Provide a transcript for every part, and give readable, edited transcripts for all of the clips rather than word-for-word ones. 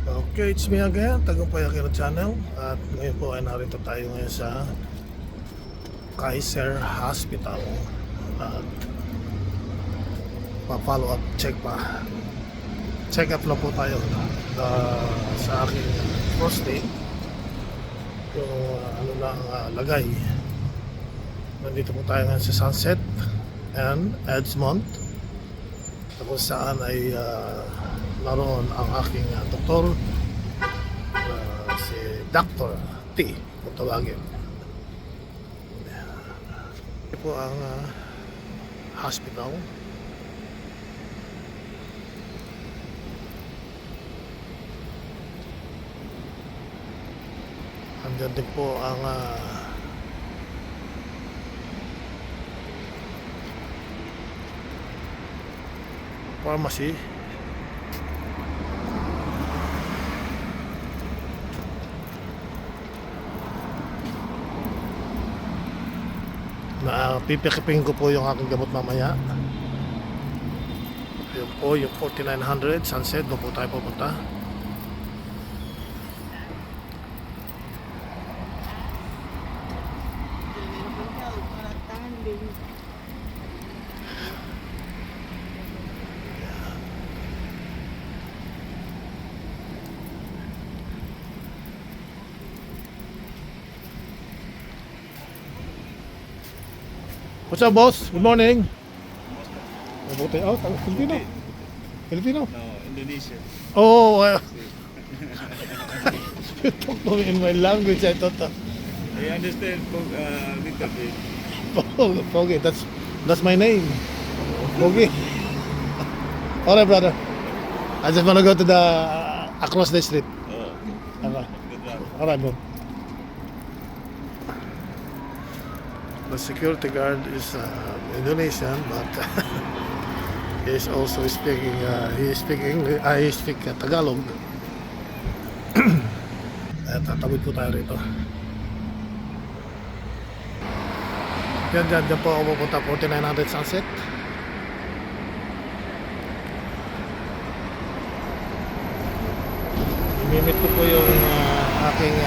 Okay, it's me again, Tagumpay Akira Channel. At ngayon po ay narito tayo ngayon sa Kaiser Hospital. At pa-follow up check pa. Check up na po tayo sa aking prostate. Yung ano lang lagay. Nandito po tayo ngayon sa Sunset and Edgemont. Kung saan ay naroon ang aking doktor, si Dr. T kung tawagin. Ito po ang hospital. Andyan din po ang pharmacy. Na pipikipin ko po yung aking gamot mamaya. Yun po yung 4900 Sunset, doon po tayo pupunta. What's up, boss? Good morning. Mabuti. Oh, Filipino. Filipino? No, Indonesia. Oh, you talk to me in my language. I thought I understand little bit. Pogi, that's my name. Pogi. All right, brother. I just wanna go to the across the street. Oh, Okay. good luck. All right, bro. The security guard is Indonesian, but he is also speaking. He speak Tagalog. At tatawid po tayo rito. Diyan po ako pupunta, 4900 Sunset. Imimit ko po yung aking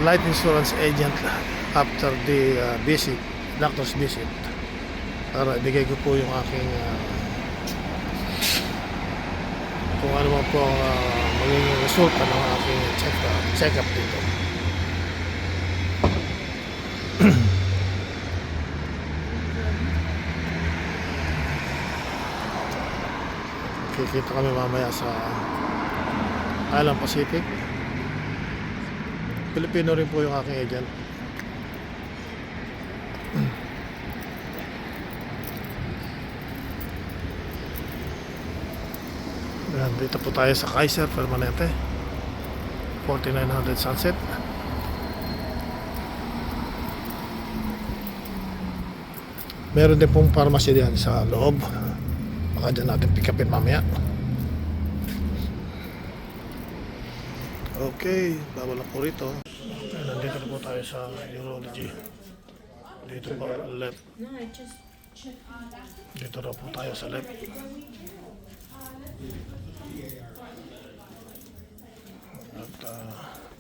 life insurance agent after the visit, doctor's visit, para ibigay ko po yung aking kung ano man po ang magiging resulta ng aking check-up dito. Kikita kami mamaya sa Island Pacific. Pilipino rin po yung aking agent. Dito po tayo sa Kaiser Permanente, 4900 Sunset. Meron din pong pharmacy diyan sa loob. Baka dyan natin pick upin mamaya. Okay, bawal ako rito. Nandito na po tayo sa urology. Dito po left. Dito na po tayo sa left. At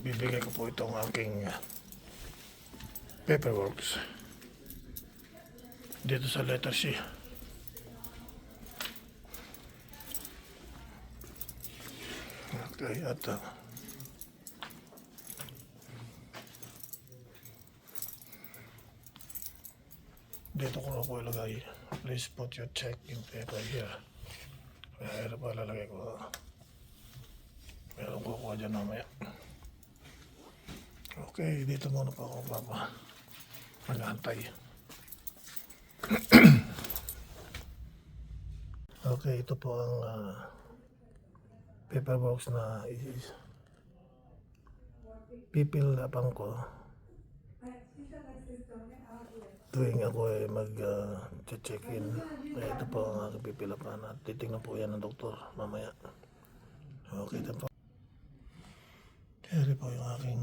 bibigay ko po itong aking paperwork dito sa letter C. Okay, at dito ko na po ilagay. Please put your check-in paper here. Ito pa lalagay ko. Meron ko kuha dyan mamaya. Okay, dito muna pa ako mag-antay. Okay, ito po ang paperwork na pipil upang ko tuwing ako ay mag-check-in. Ito po ang aking pipilapan at titingnan po yan ng doktor mamaya. Okay, ito po. Kaya po yung aking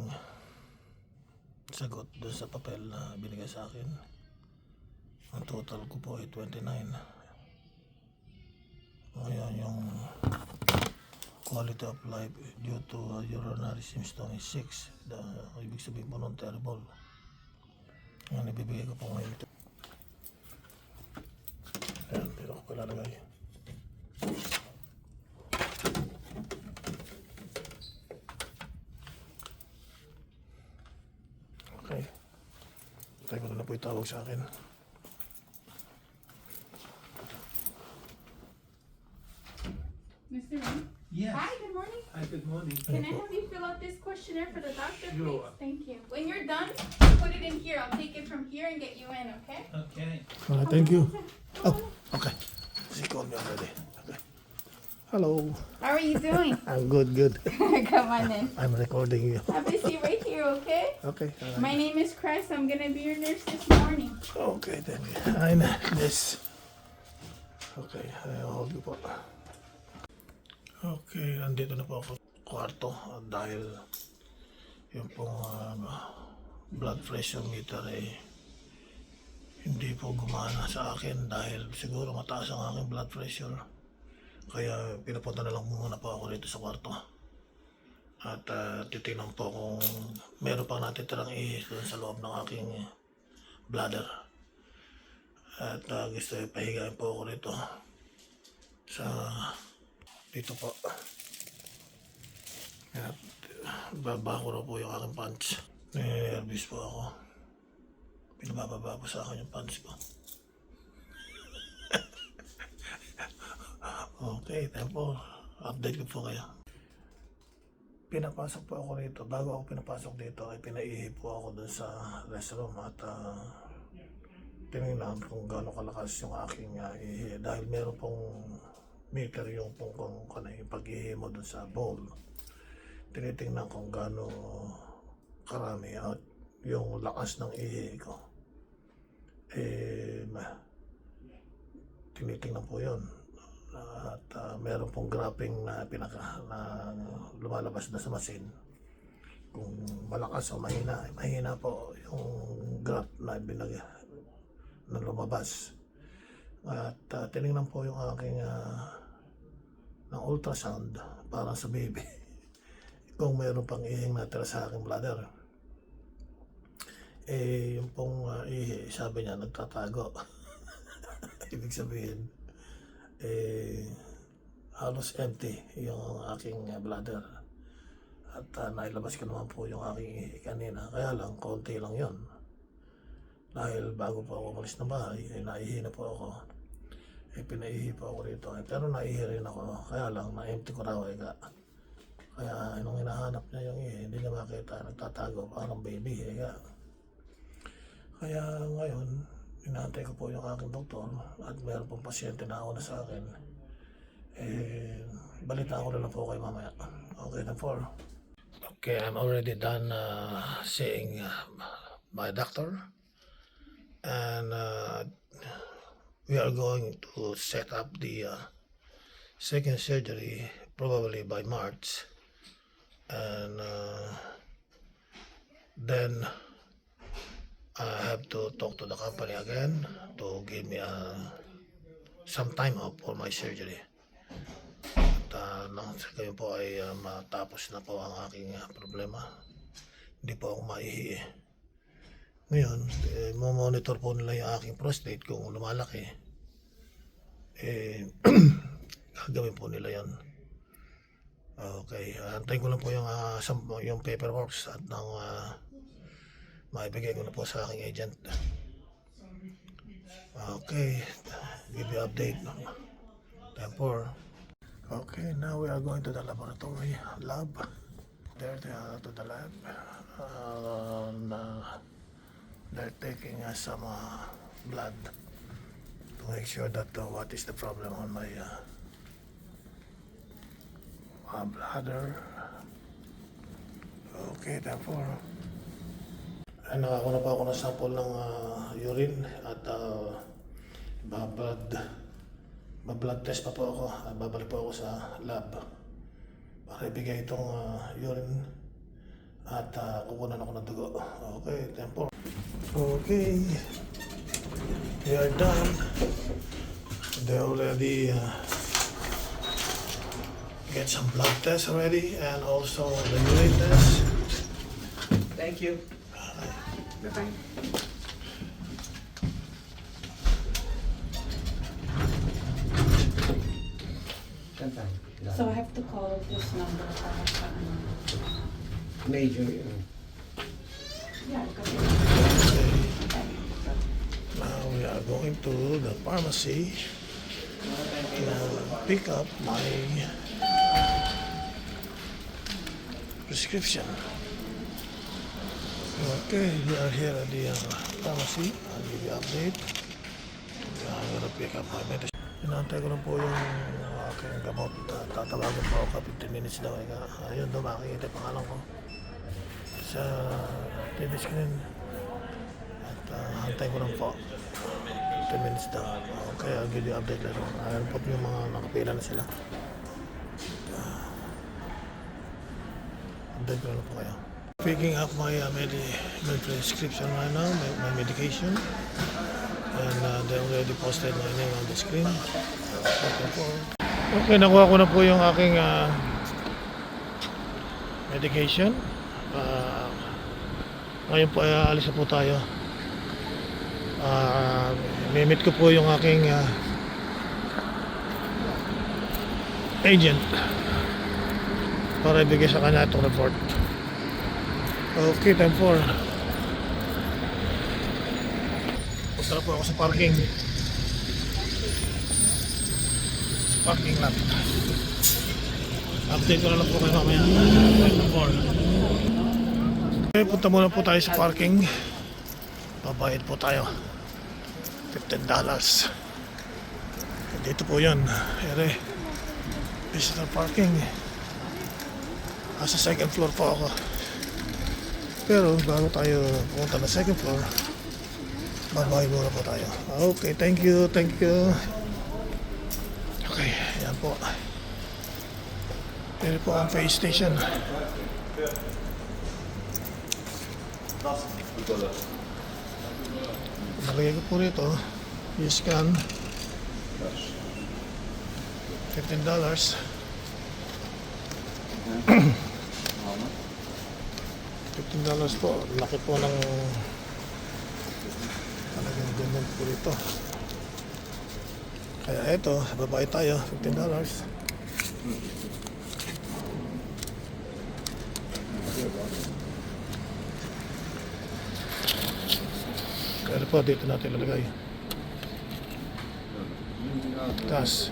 sagot doon sa papel na binigay sa akin. Ang total ko po ay 29. quality of life due to urinary symptom is 6. Ibig sabihin po nun, terrible. Ang ibibigay ko po ngayon ito. Ayan, dito ko palalagay. Okay. Tayo ko na po itawag sa akin. Mr. Ring? Yes. Hi, good morning. Hi, good morning. Can I have you fill out this questionnaire for the doctor, Sure. please? Thank you. When you're done, put it in here. I'll take it from here and get you in, okay? Okay. Alright, thank you. Oh, okay. She called me already. Okay. Hello. How are you doing? I'm good, good. Come on in. I'm recording you. Have a seat right here, okay? Okay. My name is Chris. I'm gonna be your nurse this morning. Okay, thank you. I know this. Okay, I'll hold you po. Okay, andito na po ako sa kwarto dahil yung pong blood pressure meter hindi po gumana sa akin dahil siguro mataas ang aking blood pressure. Kaya pinapunta na lang muna po ako dito sa kwarto. At titignan po kung meron pang natitirang ihis doon sa loob ng aking bladder. At gusto pahigain po ako rito sa dito po. At baba ko na po yung aking pants. Nervous po ako. Pinabababa po sa akin yung pants ko. Okay, tempo. Update ko po kayo. Pinapasok po ako rito. Bago ako pinapasok dito ay pinaihi po ako dun sa restroom at tinignan kung gaano kalakas yung aking ihi. Dahil meron pong meter yung kung yung pag-ihi mo dun sa bowl. Tinitingnan kung gaano karami at yung lakas ng ihi ko. Tinitingnan po yun. At meron pong graphing na lumalabas na sa machine. Kung malakas o mahina, mahina po yung graph na na lumabas. At tinignan po yung aking ng ultrasound para sa baby kung mayroon pang ihing natira sa aking bladder. Yung pong ihi, sabi niya nagtatago. Ibig sabihin halos empty yung aking bladder. At nailabas ko naman po yung aking ihi kanina, kaya lang konti lang yon. Dahil bago po ako umalis ng bahay, naihi na po ako. Pinaihi po ako rito. Pero naihi rin ako. Kaya lang, na-empty ko raw Kaya nung hinahanap niya yung ihi, hindi niya makita. Nagtatago, parang baby. Kaya ngayon, inaantay ko po yung aking doktor. At meron pong pasyente na una sa akin. Balita ko na lang po kayo mamaya. Okay na po. Okay, I'm already done seeing my doctor. And we are going to set up the second surgery probably by March, and then I have to talk to the company again to give me some time off for my surgery. At nang sa kayo po ay matapos na po ang aking problema, hindi po ako maihi. Ngayon, monitor po nila yung aking prostate kung lumalaki. Gagawin po nila yan. Okay, antayin ko lang po yung paperwork at nang maibigay ko na po sa aking agent. Okay, give you update. Therefore, okay, now we are going to the laboratory lab. There they are to the lab. They're taking some blood to make sure that what is the problem on my bladder. Okay, therefore, nakakuha na po ako ng sample ng urine at blood test pa po ako. Babalik po ako sa lab para ibigay itong urine at kukunan ako ng dugo. Okay, tempo. Okay, we are done. They already Get some blood tests already and also the urine test. Thank you. Bye-bye. So I have to call this number para sa ano. Major yun. Yeah, kasi Now we are going to the pharmacy to pick up my prescription. Okay, we are here at the pharmacy. I'll give you an update. I'm gonna pick up my medicine. Inaantay ko lang po yung aking gamot. Tatawagin po ako 15 minutes daw. Ayun daw, makikita yung pangalan ko sa TV screen. At hantay ko lang po. 10 minutes daw. Okay, I'll give you update later. Ayun po yung mga nakapila na sila. Update ko lang po kayo. Picking up my prescription right now, my medication. And they already posted my name on the screen. Okay, nakuha ko na po yung aking medication. Ngayon po alis na po tayo. Mimit ko po yung aking agent para ibigay sa kanya itong report. Okay, time for. Punta na po ako sa parking. Sa parking lot. Update ko na lang po kayo mamaya. Time for. Okay, punta muna po tayo sa parking. Babayad po tayo. $15. Dito po yun. Ere. Visitor parking. Sa second floor po ako. Pero bago tayo pumunta na second floor, babayad muna po tayo. Okay, thank you, thank you. Okay, yan po. Pero po ang pay station. Nalagay ko po rito, i-scan $15. $15 po, laki po ng talagang ganyan po rito. Kaya eto, babayad tayo, $15. Kaya po, dito natin lalagay. Taas.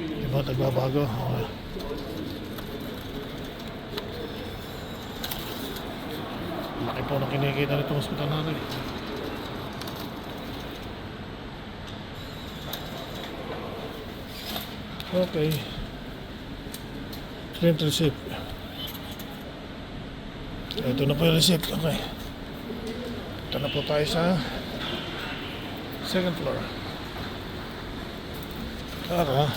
Diba, nagbabago. Laki po na kinikita nitong hospital natin. Okay. Print receipt. Ito na po yung receipt. Okay. Ito na po tayo sa second floor. Tara.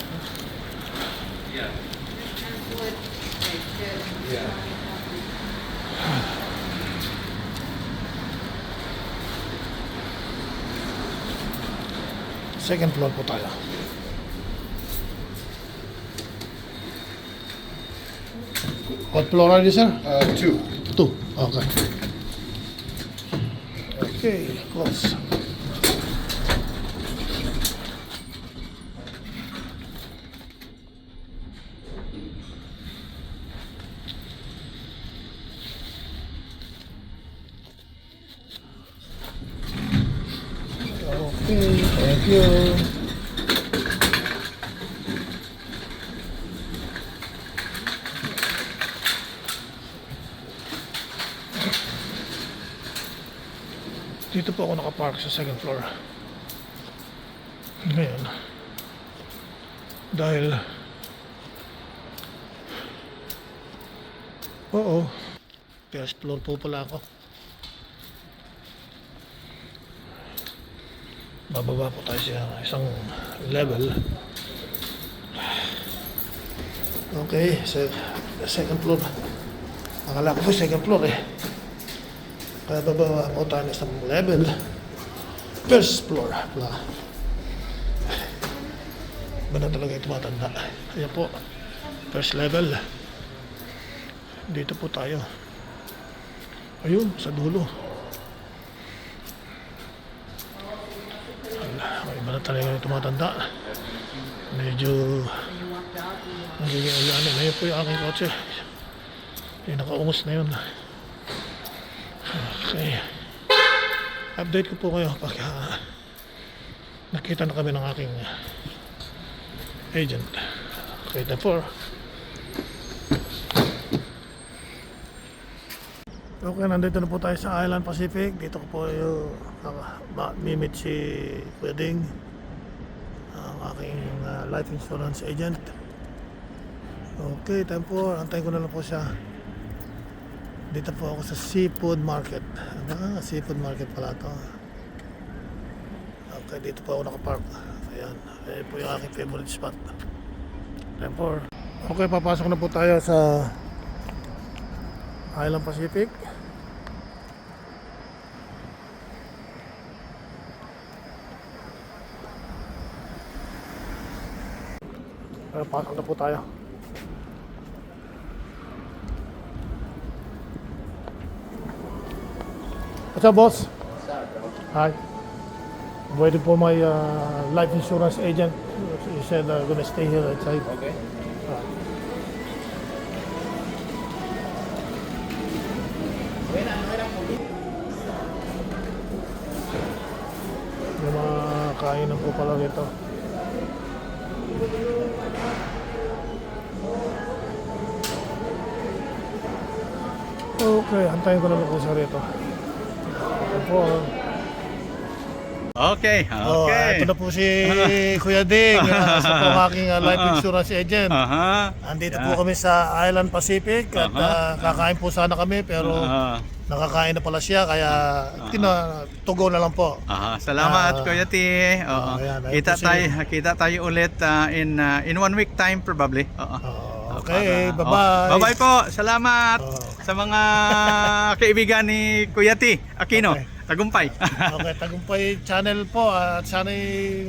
Second floor po tayo. What floor are you, sir? 2. 2. Okay. Okay, close. Okay, thank you. Dito po ako nakapark sa second floor. Ngayon, dahil first floor po pala ako. Bababa po tayo sa isang level. Okay, so second floor. Akala ko po second floor eh. Kaya bababa po tayo sa level. First floor. Wala. Iba na talaga yung tumatanda. Kaya po, first level. Dito po tayo. Ayun, sa dulo. Iba na talaga yung tumatanda. Medyo nagiging ulan. Ngayon po yung aking kotse. Yung nakaungos na yun. Okay. Update ko po kayo pagka nakita na kami ng aking agent. Okay, therefore. Okay, nandito na po tayo sa Island Pacific. Dito ko po yung mimit si Kuya Ding, ang aking life insurance agent. Okay, time po. Antayin ko na lang po siya. Dito po ako sa seafood market. Seafood market pala to. Okay, dito po ako nakapark. Ayan. Ayan po yung aking favorite spot. Time for. Okay, papasok na po tayo sa Island Pacific. Pasok na po tayo. What's up, boss? Hi. I'm waiting for my life insurance agent. He said I'm gonna stay here outside. Okay. May mga kainan po pala rito. Okay, antayin ko na lang po siya rito. Ito po. Okay, Oh, okay. ito na po si Kuya Ding, sa po ang aking life insurance agent. Aha. Andito po kami sa Island Pacific at kakain po sana kami pero nakakain na pala siya kaya tugo na lang po. Aha, salamat Kuya T. Oo. ayan, ayun Kita po kita tayo ulit in 1 week time probably. Oo. Okay, Para- bye-bye. Bye-bye po. Salamat sa mga kaibigan ni Kuya T Aquino. Okay. Tagumpay. Okay, Tagumpay channel po at sana'y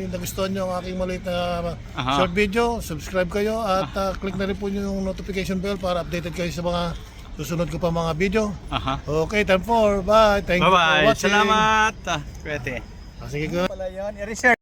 nagustuhan nyo ang aking maliit na short video. Subscribe kayo at click na rin po yung notification bell para updated kayo sa mga susunod ko pa mga video. Aha. Okay, time for. Bye. Thank you for Bye-bye. watching. Salamat. Kuya T. Sige, good. Pala yun, i-research.